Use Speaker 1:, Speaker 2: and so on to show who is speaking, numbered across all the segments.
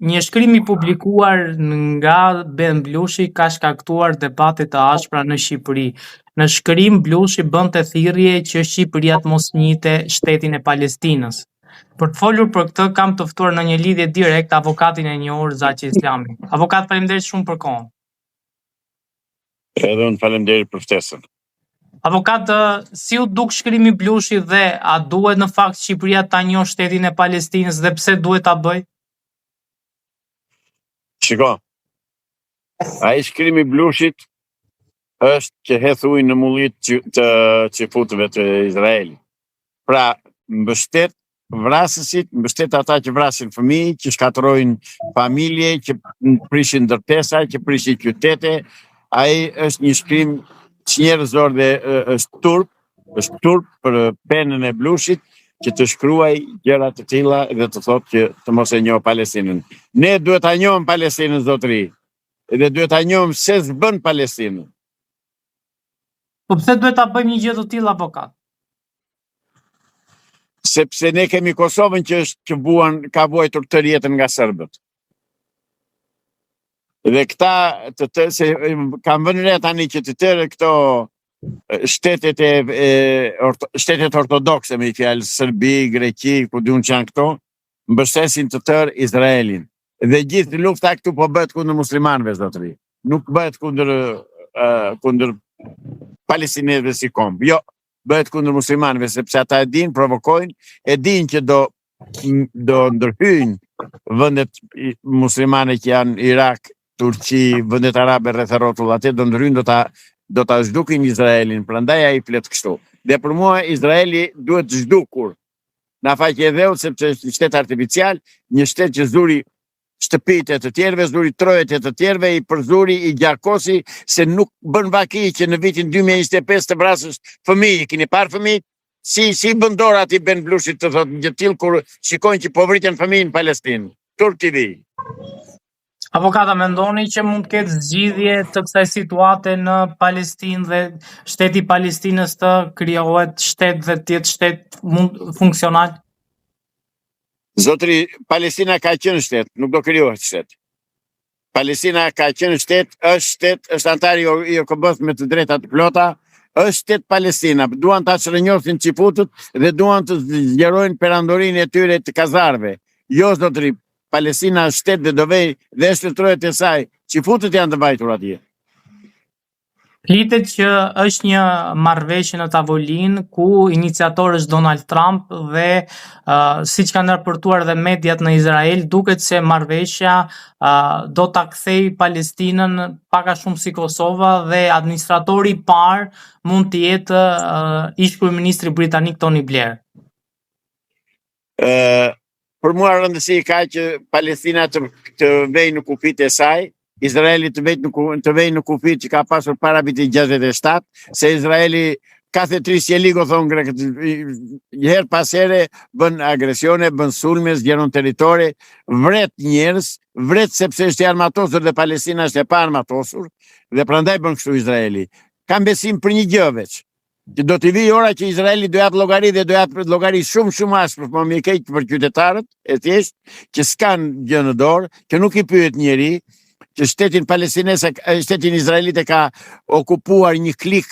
Speaker 1: Një shkrim i publikuar nga Ben Blushi ka shkaktuar debate të ashpra në Shqipëri. Në shkrim, Blushi bënte thirrje që Shqipëria të mos njihte shtetin e Palestinës. Për të folur për këtë, kam të ftuar në një lidhje direkt avokatin e njohur Zaqi Islami. Avokat, faleminderit shumë për kohën.
Speaker 2: Edhe unë faleminderit për ftesën.
Speaker 1: Avokat, si u duk shkrimi Blushi dhe a duhet në fakt Shqipëria ta njohë shtetin e Palestinës dhe pse duhet ta bëj?
Speaker 2: Shiko, ai shkrimi Blushit është që hedh ujë në mullit të çifutëve të Izraelit. Pra, mbështet vrasësit, mbështet ata që vrasin fëmijë, që shkatërrojnë familje, që prishin ndërtesa, që prishin qytete. Ai është një shkrim njerëzor dhe është turp për penën e Blushit që të shkruaj gjëra të tilla dhe të thotë që të mos e njoh Palestinën. Ne duhet ta njohim Palestinën, zotëri, dhe duhet ta njohim se s'bën Palestinën.
Speaker 1: Po pse duhet ta bëjmë një gjë të tillë, avokat?
Speaker 2: Sepse ne kemi Kosovën që ka vuajtur tërë jetën nga serbët. Dhe këta se kam vënë re tani që të tërë këto shtetet ortodokse, me i fjalë Serbi, Greqi, ku diun që janë këto, mbështesin të tërë Izraelin. Dhe gjithë lufta këtu po bëhet kundër muslimanëve, zotëri. Nuk bëhet kundër palestinezëve si komb. Jo, bëhet kundër muslimanëve, sepse ata e dinë, provokojnë, e dinë që do ndërhyjnë vendet muslimane që janë Irak, Turqi, vendet arabe rreth rrotull atë, do ndryjnë, do ta zhdukin Izraelin, prandaj ai flet kështu. Dhe për mua Izraeli duhet zhdukur. Na faqe dheu sepse është shtet artificial, një shtet që zuri shtëpitë e të tjerëve, zuri trojet e të tjerëve, i përzuri, i gjakosi, se nuk bën vaki që në vitin 2025 të vrasësh fëmijë. Keni parë fëmijë? Si bën dorë aty Ben Blushit të thotë një tillë kur shikojnë që po vritën fëmijë në Palestinë. Turp TV.
Speaker 1: Avokata, mendoni që mund të ketë zgjidhje të kësaj situate në Palestinë dhe shteti i Palestinës të krijohet shtet dhe të jetë shtet funksional?
Speaker 2: Zotëri, Palestina ka qenë shtet, nuk do krijohet shtet. Palestina ka qenë shtet, është antar i OKB-s me të drejta të plota, është shtet Palestina. Duan ta çrënjosin çifutët dhe duan të zgjerojnë perandorinë e tyre të kazarëve. Jo, zotëri, Palestina është shtet dhe do vej dhe shtetërrohet e saj. Çifutët janë të vajtur atje.
Speaker 1: Flitet që është një marrëveshje në tavolinë ku iniciator është Donald Trump dhe siç kanë raportuar dhe mediat në Izrael, duket se marrëveshja do ta kthej Palestinën pak a shumë si Kosova dhe administratori i parë mund të jetë ish kryeministri britanik Tony Blair.
Speaker 2: Për mua rëndësi ka që Palestina të vej në kufit e saj, Izraeli të vej në kufit që ka pasur para vitit 67, se Izraeli ka thetrisje ligo, thonë grekët, herë pas here bën agresione, bën sulme, zgjeron territori, vret njerëz, vret sepse është i armatosur dhe Palestina është e pa armatosur, dhe prandaj bën kështu Izraeli. Kam besim për një gjë veç, që do t'i vijë ora që Izraeli do jap llogari dhe do jap llogari shumë ashpër, po më keq për qytetarët e thjesht që s'kan gjë në dorë, që nuk i pyet njeri, që shtetin palestinez, shtetin izraelit e ka okupuar një klik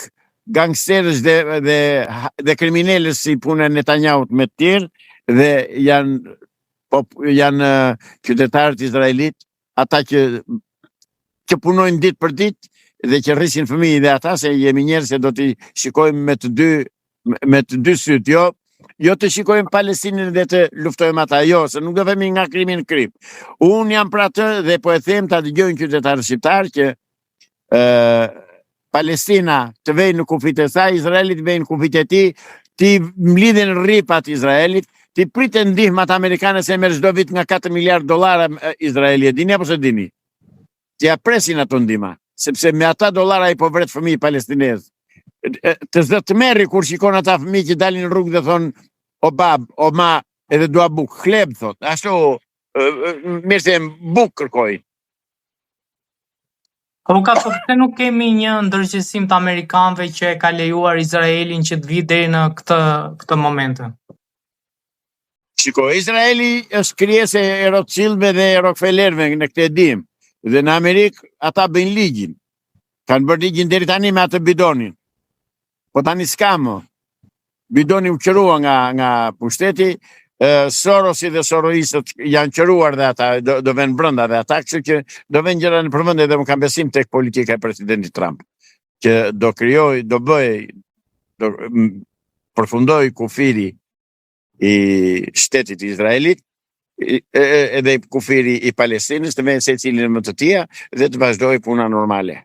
Speaker 2: gangsterësh dhe kriminalës si puna e Netanyahut me të tjerë, dhe janë qytetarët izraelit, ata që punojnë ditë për ditë dhe që rrisin fëmijë dhe ata, se jemi njerëz që do t'i shikojmë me të dy syt, jo të shikojmë Palestinën dhe të luftojmë ata, jo, se nuk do themi nga krimi në krim. Unë jam për atë dhe po e them ta dëgjojnë qytetarët shqiptar që Palestina të vej në kufit e saj, Izraeli të vej në kufit e tij, ti mlidhen rripat Izraelit, ti priten ndihmat amerikane se merr çdo vit nga 4 miliard dollar Izraeli, e dini apo se dini? Ti ja presin ato ndihma, sepse me ata dollara i po vret fëmijë palestinez. Të zë të merri kur shikon ata fëmijë që dalin në rrugë dhe thonë o bab, o ma, edhe dua buk, kleb, thot, ashtu, mirë se buk kërkojnë.
Speaker 1: Avokat, po pse nuk kemi një ndërgjegjësim të amerikanëve që e ka lejuar Izraelin që të vijë deri në këtë moment?
Speaker 2: Shiko, Izraeli është krijesë e Rothschildëve dhe Rockefellerëve në këtë dim. Dhe në Amerikë ata bëjnë ligjin. Kanë bërë ligjin deri tani me atë bidonin. Po tani s'ka më. Bidoni u qërua nga pushteti, Sorosi dhe soroistët janë qëruar dhe ata do vënë brenda dhe ata, kështu që do vënë gjëra në përmendje dhe më kam besim tek politika e presidentit Trump, që do krijoj, do përfundoj kufiri i shtetit Izraelit edhe kufiri i Palestinës, të vënë secilin më të tija dhe të vazhdoj puna normale.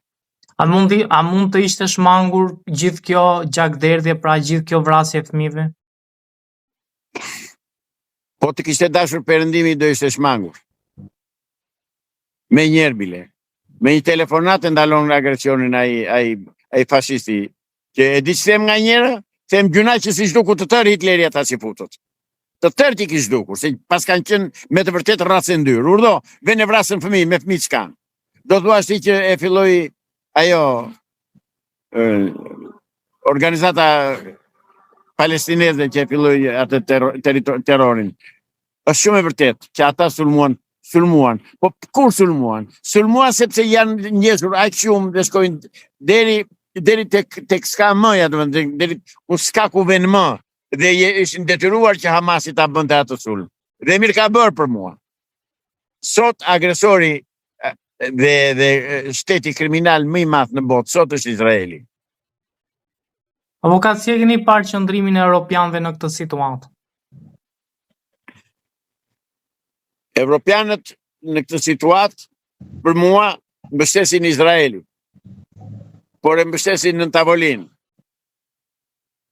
Speaker 1: A mund të ishte shmangur gjithë kjo gjakderdhje, pra gjithë kjo vrasje e fëmijëve?
Speaker 2: Po të kishte dashur Perëndimi do ishte shmangur. Me njerë bile. Me një telefonat e ndalon nga agresionin ai fashisti. Që e di që them nga njëra, them gjuna që si shduku të tërë Hitleri ata si futët. Të tërë ti kishë dukur, se pas kanë qenë me të vërtet rrasë ndyrë. Urdo, vene vrasën fëmijë, me fëmijë s'kanë. Do të ashti që e filloi ajo organizata palestineze që e filloi atë terrorin. Është shumë e vërtet që ata sulmuan. Po kur sulmuan? Sulmuan sepse janë njësur aq shumë dhe shkojnë deri tek s'ka mëja, deri ku s'ka ku vjen më. Dhe ishin detyruar që Hamasi ta bënte atë sulm. Dhe mirë ka bërë për mua. Sot agresori dhe shteti kriminal më i madh në botë sot është Izraeli.
Speaker 1: Avokat, si e keni parë qëndrimin e europianëve në këtë situatë?
Speaker 2: Evropianët në këtë situatë, për mua, mbështesin Izraelin, por e mbështesin në tavolinë.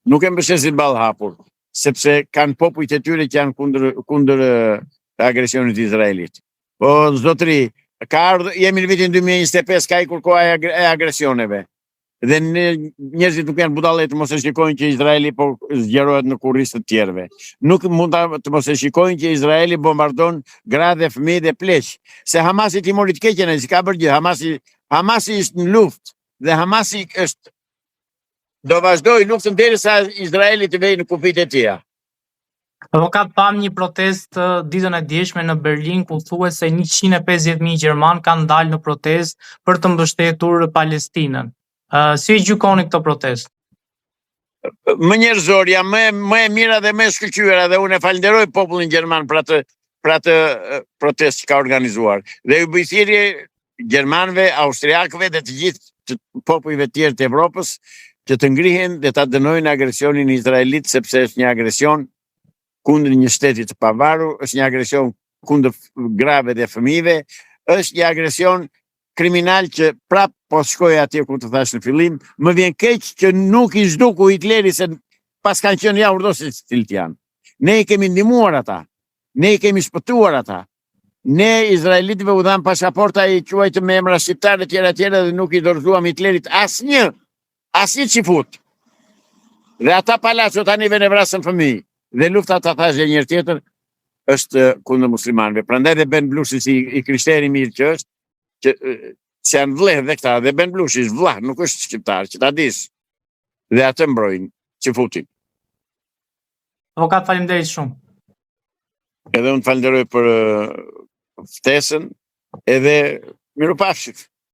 Speaker 2: Nuk e mbështesin ballë hapur, sepse kanë popujt e tyre që janë kundër agresionit të Izraelit. Po zotëri, jemi në vitin 2025, ka ikur koha e agresioneve. Dhe njerëzit nuk janë budallet të mos e shikojnë që Izraeli po zgjerohet në kurrizë të tjerëve. Nuk mund të mos e shikojnë që Izraeli bombardon gra dhe fëmijë dhe pleq. Se Hamasi ti mori të keqen, si ka bërë gjë. Hamasi është në luftë dhe Hamasi do vazhdoj luftën derisa Izraeli të vejë në kufit e tija.
Speaker 1: Avokat, pam një protestë ditën e djeshme në Berlin ku thuhet se 150.000 gjerman kanë dalë në protestë për të mbështetur Palestinën. Si e gjykoni këtë protestë?
Speaker 2: Më njerëzorja, më e mira dhe më e shkëlqyera dhe unë e falenderoj popullin gjerman për atë protestë që ka organizuar. Dhe u bëj thirrje gjermanëve, austriakëve dhe të gjithë popujve tjerë të Evropës që të ngrihen dhe ta dënojnë agresionin izraelit, sepse është një agresion kundër një shteti të pavarur, është një agresion kundër grave dhe fëmijëve, është një agresion kriminal që prap po shkoj atje ku të thash në fillim, më vjen keq që nuk i zhduku Hitleri se pas kanë qenë ja urdosit cilët janë. Ne i kemi ndihmuar ata, ne i kemi shpëtuar ata, ne izraelitëve u dhamë pasaporta i quajtë me emra shqiptare tjera dhe nuk i dorëzuam Hitlerit asnjë që fut. Dhe ata palaco tani vjen e vrasën fëmijë. Dhe lufta ta thash e njërë tjetër është kundër muslimanëve. Prandaj dhe Ben Blushi si i krishteri mirë që është, që janë vleh dhe këta, dhe Ben Blushi është vlah, nuk është shqiptar, që ta dis. Dhe atë mbrojnë, që futin.
Speaker 1: Avokat, faleminderit shumë.
Speaker 2: Edhe unë falenderoj për ftesën, edhe mirupafshim.